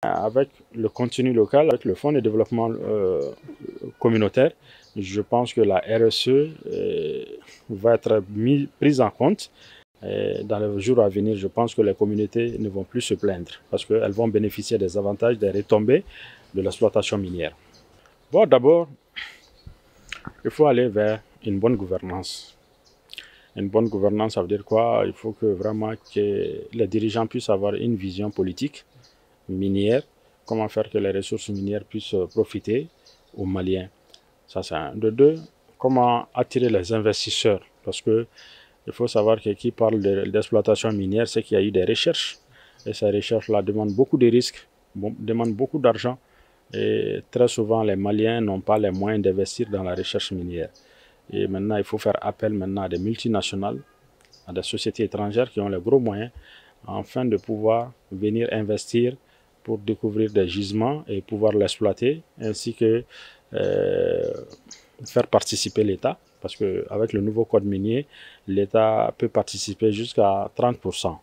Avec le contenu local, avec le fonds de développement communautaire, je pense que la RSE va être prise en compte. Dans les jours à venir, je pense que les communautés ne vont plus se plaindre parce qu'elles vont bénéficier des avantages, des retombées de l'exploitation minière. Bon, d'abord, il faut aller vers une bonne gouvernance. Une bonne gouvernance, ça veut dire quoi? Il faut que vraiment que les dirigeants puissent avoir une vision politique minière, comment faire que les ressources minières puissent profiter aux Maliens. Ça, c'est un. De deux, comment attirer les investisseurs. Parce que il faut savoir que qui parle d'exploitation minière, c'est qu'il y a eu des recherches. Et ces recherches-là demandent beaucoup de risques, demandent beaucoup d'argent. Et très souvent, les Maliens n'ont pas les moyens d'investir dans la recherche minière. Et maintenant, il faut faire appel maintenant à des multinationales, à des sociétés étrangères qui ont les gros moyens, afin de pouvoir venir investir pour découvrir des gisements et pouvoir l'exploiter, ainsi que faire participer l'État, parce qu'avec le nouveau code minier, l'État peut participer jusqu'à 30%.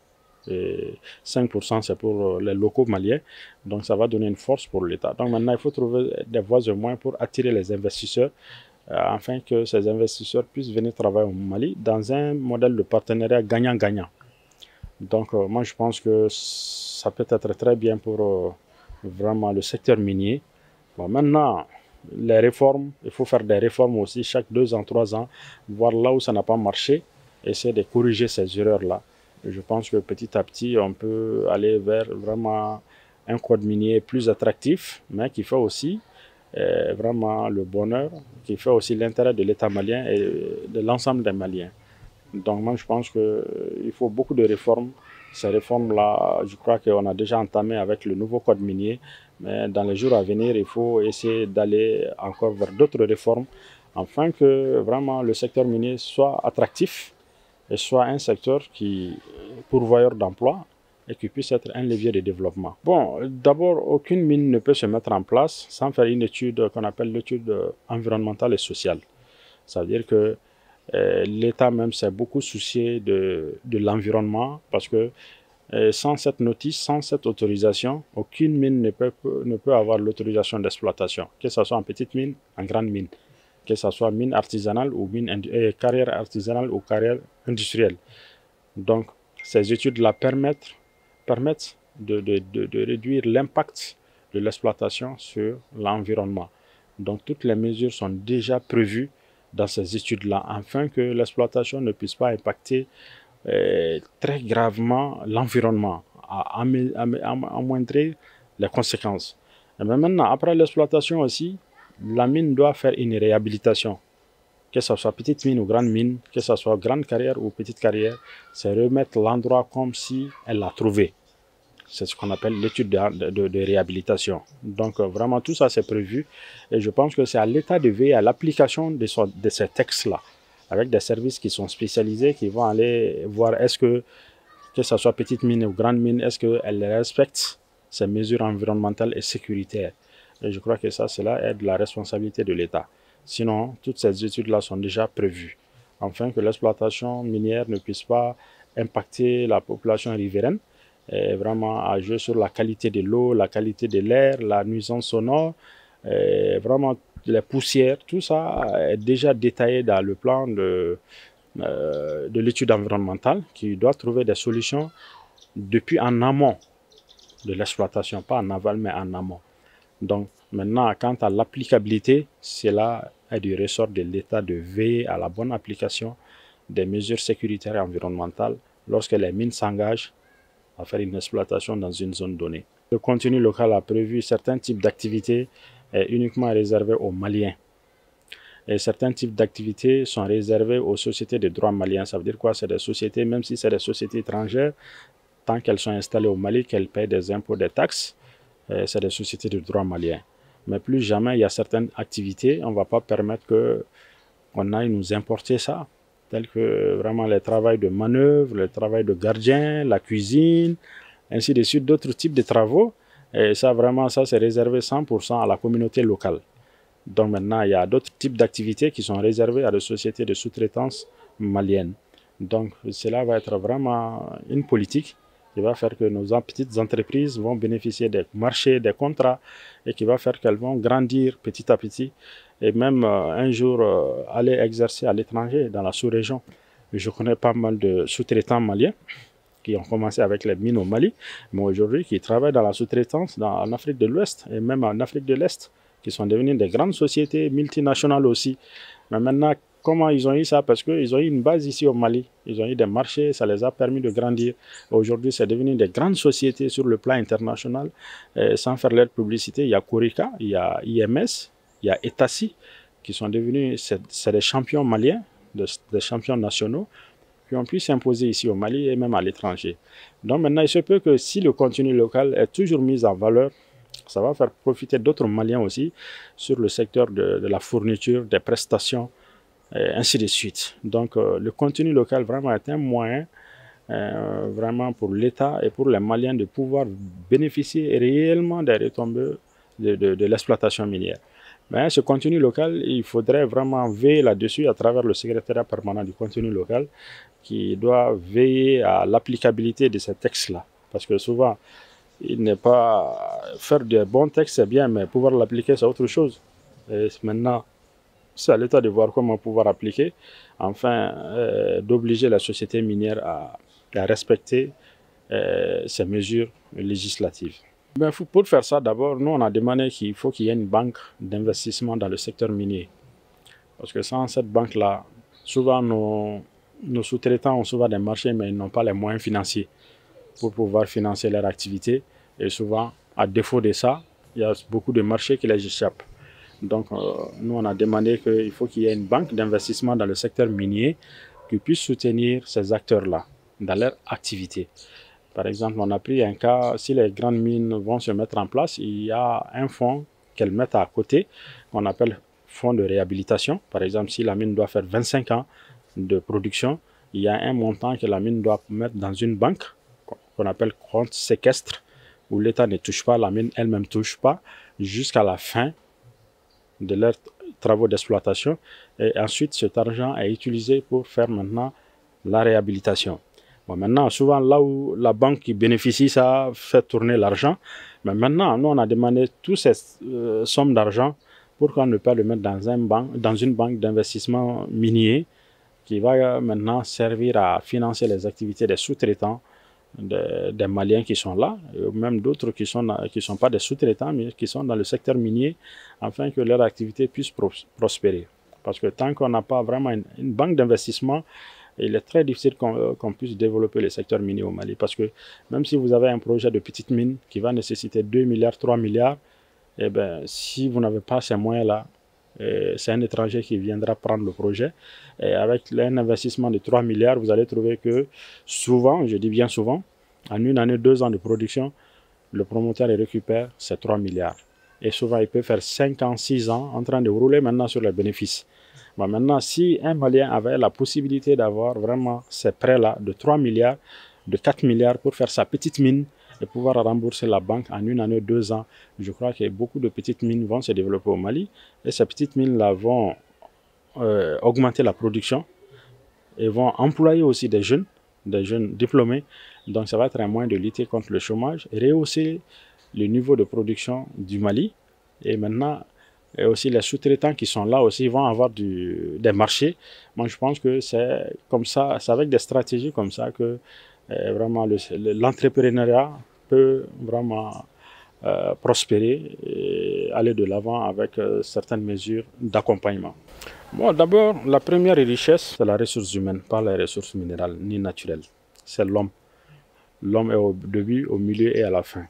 Et 5% c'est pour les locaux maliens, donc ça va donner une force pour l'État. Donc maintenant, il faut trouver des voies et moyens pour attirer les investisseurs, afin que ces investisseurs puissent venir travailler au Mali dans un modèle de partenariat gagnant-gagnant. Donc moi je pense que ça peut être très bien pour vraiment le secteur minier. Bon, maintenant, les réformes, il faut faire des réformes aussi chaque 2 ans, 3 ans, voir là où ça n'a pas marché, essayer de corriger ces erreurs-là. Je pense que petit à petit, on peut aller vers vraiment un code minier plus attractif, mais qui fait aussi vraiment le bonheur, qui fait aussi l'intérêt de l'État malien et de l'ensemble des Maliens. Donc moi, je pense qu'il faut beaucoup de réformes. Ces réformes-là, je crois qu'on a déjà entamé avec le nouveau code minier. Mais dans les jours à venir, il faut essayer d'aller encore vers d'autres réformes afin que vraiment le secteur minier soit attractif et soit un secteur qui pourvoyeur d'emplois et qui puisse être un levier de développement. Bon, d'abord, aucune mine ne peut se mettre en place sans faire une étude qu'on appelle l'étude environnementale et sociale. Ça veut dire que l'État même s'est beaucoup soucié de l'environnement parce que sans cette notice, sans cette autorisation, aucune mine ne peut avoir l'autorisation d'exploitation, que ce soit en petite mine, en grande mine, que ce soit mine artisanale ou carrière artisanale ou carrière industrielle. Donc, ces études-là permettent de réduire l'impact de l'exploitation sur l'environnement. Donc, toutes les mesures sont déjà prévues dans ces études-là, afin que l'exploitation ne puisse pas impacter très gravement l'environnement, à amoindrir les conséquences. Et maintenant, après l'exploitation aussi, la mine doit faire une réhabilitation. Que ce soit petite mine ou grande mine, que ce soit grande carrière ou petite carrière, c'est remettre l'endroit comme si elle l'a trouvé. C'est ce qu'on appelle l'étude de réhabilitation. Donc vraiment tout ça c'est prévu et je pense que c'est à l'État de veiller à l'application de ces textes-là avec des services qui sont spécialisés qui vont aller voir est-ce que ce soit petite mine ou grande mine, est-ce qu'elle respecte ces mesures environnementales et sécuritaires. Et je crois que ça, cela est de la responsabilité de l'État. Sinon, toutes ces études-là sont déjà prévues, afin que l'exploitation minière ne puisse pas impacter la population riveraine, et vraiment à jouer sur la qualité de l'eau, la qualité de l'air, la nuisance sonore, et vraiment les poussières, tout ça est déjà détaillé dans le plan de l'étude environnementale qui doit trouver des solutions depuis en amont de l'exploitation, pas en aval mais en amont. Donc maintenant, quant à l'applicabilité, cela est du ressort de l'État de veiller à la bonne application des mesures sécuritaires et environnementales lorsque les mines s'engagent à faire une exploitation dans une zone donnée. Le contenu local a prévu certains types d'activités uniquement réservés aux Maliens. Et certains types d'activités sont réservés aux sociétés de droit malien. Ça veut dire quoi? C'est des sociétés, même si c'est des sociétés étrangères, tant qu'elles sont installées au Mali, qu'elles payent des impôts, des taxes, c'est des sociétés de droit malien. Mais plus jamais, il y a certaines activités, on ne va pas permettre qu'on aille nous importer ça, tels que vraiment les travaux de manœuvre, le travail de gardien, la cuisine, ainsi de suite, d'autres types de travaux. Et ça, vraiment, ça, c'est réservé 100% à la communauté locale. Donc maintenant, il y a d'autres types d'activités qui sont réservées à des sociétés de sous-traitance maliennes. Donc cela va être vraiment une politique qui va faire que nos petites entreprises vont bénéficier des marchés, des contrats, et qui va faire qu'elles vont grandir petit à petit, et même un jour aller exercer à l'étranger, dans la sous-région. Je connais pas mal de sous-traitants maliens qui ont commencé avec les mines au Mali, mais aujourd'hui qui travaillent dans la sous-traitance en Afrique de l'Ouest et même en Afrique de l'Est, qui sont devenus des grandes sociétés multinationales aussi. Mais maintenant, comment ils ont eu ça? Parce qu'ils ont eu une base ici au Mali, ils ont eu des marchés, ça les a permis de grandir. Aujourd'hui, c'est devenu des grandes sociétés sur le plan international, sans faire leur publicité. Il y a Corica, il y a IMS, il y a Etassi, qui sont devenus, c'est des champions maliens, des champions nationaux, qui ont pu s'imposer ici au Mali et même à l'étranger. Donc maintenant, il se peut que si le contenu local est toujours mis en valeur, ça va faire profiter d'autres Maliens aussi sur le secteur de la fourniture, des prestations, et ainsi de suite. Donc le contenu local vraiment est un moyen vraiment pour l'État et pour les Maliens de pouvoir bénéficier réellement des retombées de l'exploitation minière. Mais ce contenu local, il faudrait vraiment veiller là-dessus à travers le secrétariat permanent du contenu local qui doit veiller à l'applicabilité de ces textes-là. Parce que souvent, il n'est pas faire de bons textes, c'est bien, mais pouvoir l'appliquer, c'est autre chose. Et maintenant, c'est à l'État de voir comment pouvoir appliquer, afin d'obliger la société minière à respecter ces mesures législatives. Ben, pour faire ça, d'abord, nous, on a demandé qu'il faut qu'il y ait une banque d'investissement dans le secteur minier. Parce que sans cette banque-là, souvent nos sous-traitants ont souvent des marchés, mais ils n'ont pas les moyens financiers pour pouvoir financer leur activité. Et souvent, à défaut de ça, il y a beaucoup de marchés qui les échappent. Donc, nous, on a demandé qu'il faut qu'il y ait une banque d'investissement dans le secteur minier qui puisse soutenir ces acteurs-là dans leur activité. Par exemple, on a pris un cas, si les grandes mines vont se mettre en place, il y a un fonds qu'elles mettent à côté, qu'on appelle fonds de réhabilitation. Par exemple, si la mine doit faire 25 ans de production, il y a un montant que la mine doit mettre dans une banque, qu'on appelle compte séquestre, où l'État ne touche pas, la mine elle-même ne touche pas, jusqu'à la fin de leurs travaux d'exploitation. Et ensuite, cet argent est utilisé pour faire maintenant la réhabilitation. Bon, maintenant, souvent, là où la banque qui bénéficie, ça fait tourner l'argent. Mais maintenant, nous, on a demandé toutes ces sommes d'argent, pourquoi ne pas le mettre dans une banque d'investissement minier qui va maintenant servir à financer les activités des sous-traitants, des Maliens qui sont là, et même d'autres qui sont pas des sous-traitants, mais qui sont dans le secteur minier, afin que leur activité puisse prospérer. Parce que tant qu'on n'a pas vraiment une banque d'investissement, il est très difficile qu'on puisse développer le secteur minier au Mali. Parce que même si vous avez un projet de petite mine qui va nécessiter 2 milliards, 3 milliards, eh bien, si vous n'avez pas ces moyens-là, c'est un étranger qui viendra prendre le projet. Et avec un investissement de 3 milliards, vous allez trouver que souvent, je dis bien souvent, en une année, 2 ans de production, le promoteur récupère ces 3 milliards. Et souvent, il peut faire 5 ans, 6 ans en train de rouler maintenant sur les bénéfices. Bon, maintenant, si un Malien avait la possibilité d'avoir vraiment ces prêts-là de 3 milliards, de 4 milliards pour faire sa petite mine et pouvoir rembourser la banque en une année, 2 ans, je crois que beaucoup de petites mines vont se développer au Mali. Et ces petites mines-là vont augmenter la production et vont employer aussi des jeunes diplômés. Donc, ça va être un moyen de lutter contre le chômage, rehausser le niveau de production du Mali. Et maintenant, et aussi les sous-traitants qui sont là aussi vont avoir des marchés. Moi, je pense que c'est comme ça, c'est avec des stratégies comme ça que vraiment l'entrepreneuriat peut vraiment prospérer et aller de l'avant avec certaines mesures d'accompagnement. Bon, d'abord, la première richesse, c'est la ressource humaine, pas les ressources minérales ni naturelles. C'est l'homme. L'homme est au début, au milieu et à la fin.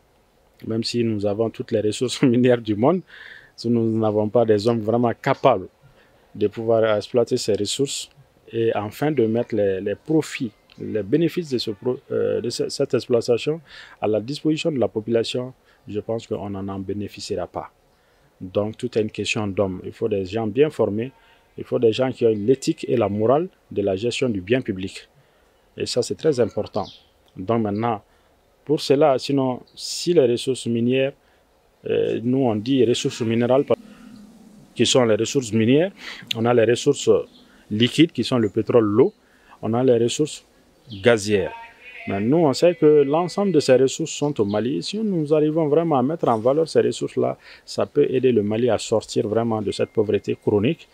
Même si nous avons toutes les ressources minières du monde, si nous n'avons pas des hommes vraiment capables de pouvoir exploiter ces ressources et enfin de mettre les profits, les bénéfices de cette exploitation à la disposition de la population, je pense qu'on n'en bénéficiera pas. Donc tout est une question d'hommes. Il faut des gens bien formés, il faut des gens qui ont l'éthique et la morale de la gestion du bien public. Et ça, c'est très important. Donc maintenant, pour cela, sinon, si les ressources minières, nous on dit ressources minérales, qui sont les ressources minières, on a les ressources liquides qui sont le pétrole, l'eau, on a les ressources gazières. Mais nous, on sait que l'ensemble de ces ressources sont au Mali. Si nous arrivons vraiment à mettre en valeur ces ressources-là, ça peut aider le Mali à sortir vraiment de cette pauvreté chronique.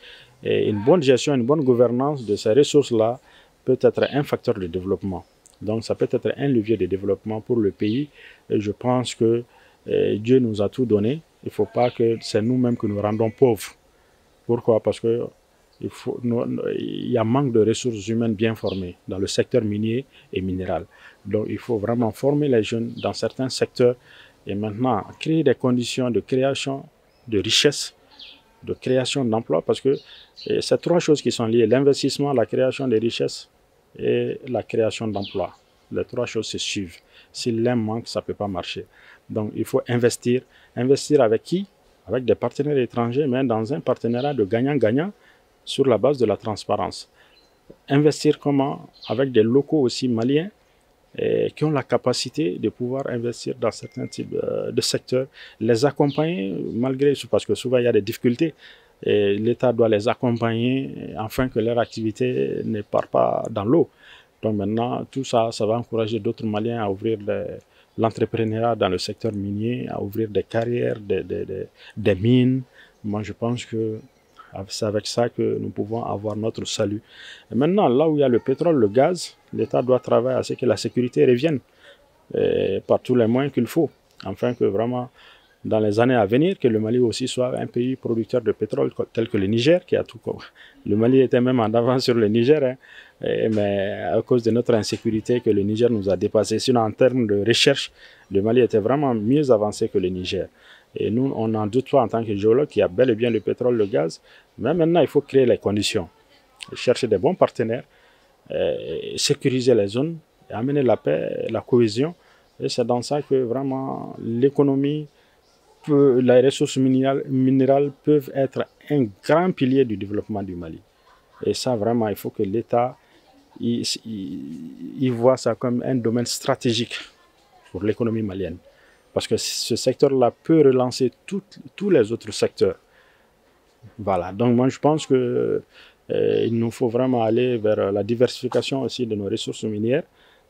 Et une bonne gestion, une bonne gouvernance de ces ressources-là peut être un facteur de développement. Donc, ça peut être un levier de développement pour le pays. Et je pense que Dieu nous a tout donné. Il ne faut pas que c'est nous-mêmes que nous rendons pauvres. Pourquoi? Parce que il y a manque de ressources humaines bien formées dans le secteur minier et minéral. Donc il faut vraiment former les jeunes dans certains secteurs et maintenant créer des conditions de création de richesses, de création d'emplois, parce que c'est trois choses qui sont liées: l'investissement, la création de richesses et la création d'emplois. Les trois choses se suivent. Si l'un manque, ça ne peut pas marcher. Donc il faut investir. Investir avec qui? Avec des partenaires étrangers, mais dans un partenariat de gagnant-gagnant sur la base de la transparence. Investir comment? Avec des locaux aussi maliens qui ont la capacité de pouvoir investir dans certains types de secteurs, les accompagner malgré, parce que souvent il y a des difficultés, et l'État doit les accompagner afin que leur activité ne parte pas dans l'eau. Donc maintenant, tout ça, ça va encourager d'autres Maliens à ouvrir l'entrepreneuriat dans le secteur minier, à ouvrir des carrières, des mines. Moi, je pense que c'est avec ça que nous pouvons avoir notre salut. Et maintenant, là où il y a le pétrole, le gaz, l'État doit travailler à ce que la sécurité revienne par tous les moyens qu'il faut, afin que vraiment, dans les années à venir, que le Mali aussi soit un pays producteur de pétrole tel que le Niger, qui a tout. Le Mali était même en avance sur le Niger, hein, mais à cause de notre insécurité, que le Niger nous a dépassé. Sinon, en termes de recherche, le Mali était vraiment mieux avancé que le Niger. Et nous, on n'en doute pas en tant que géologue qu'il y a bel et bien le pétrole, le gaz. Mais maintenant, il faut créer les conditions, chercher des bons partenaires, sécuriser les zones, et amener la paix, la cohésion. Et c'est dans ça que vraiment l'économie, les ressources minérales peuvent être un grand pilier du développement du Mali. Et ça, vraiment, il faut que l'État il voit ça comme un domaine stratégique pour l'économie malienne. Parce que ce secteur-là peut relancer tous les autres secteurs. Voilà, donc moi je pense que il nous faut vraiment aller vers la diversification aussi de nos ressources minières,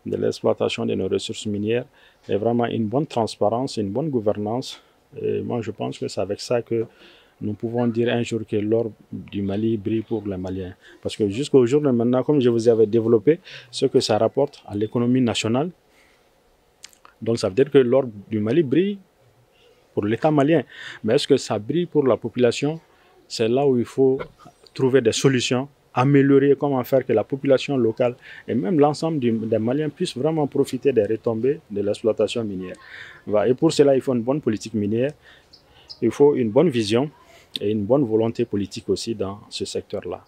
de l'exploitation de nos ressources minières, et vraiment une bonne transparence, une bonne gouvernance. Et moi je pense que c'est avec ça que nous pouvons dire un jour que l'or du Mali brille pour les Maliens. Parce que jusqu'au jour de maintenant, comme je vous avais développé, ce que ça rapporte à l'économie nationale, donc ça veut dire que l'or du Mali brille pour l'État malien. Mais est-ce que ça brille pour la population? C'est là où il faut trouver des solutions, améliorer comment faire que la population locale et même l'ensemble des Maliens puissent vraiment profiter des retombées de l'exploitation minière. Et pour cela, il faut une bonne politique minière, il faut une bonne vision et une bonne volonté politique aussi dans ce secteur-là.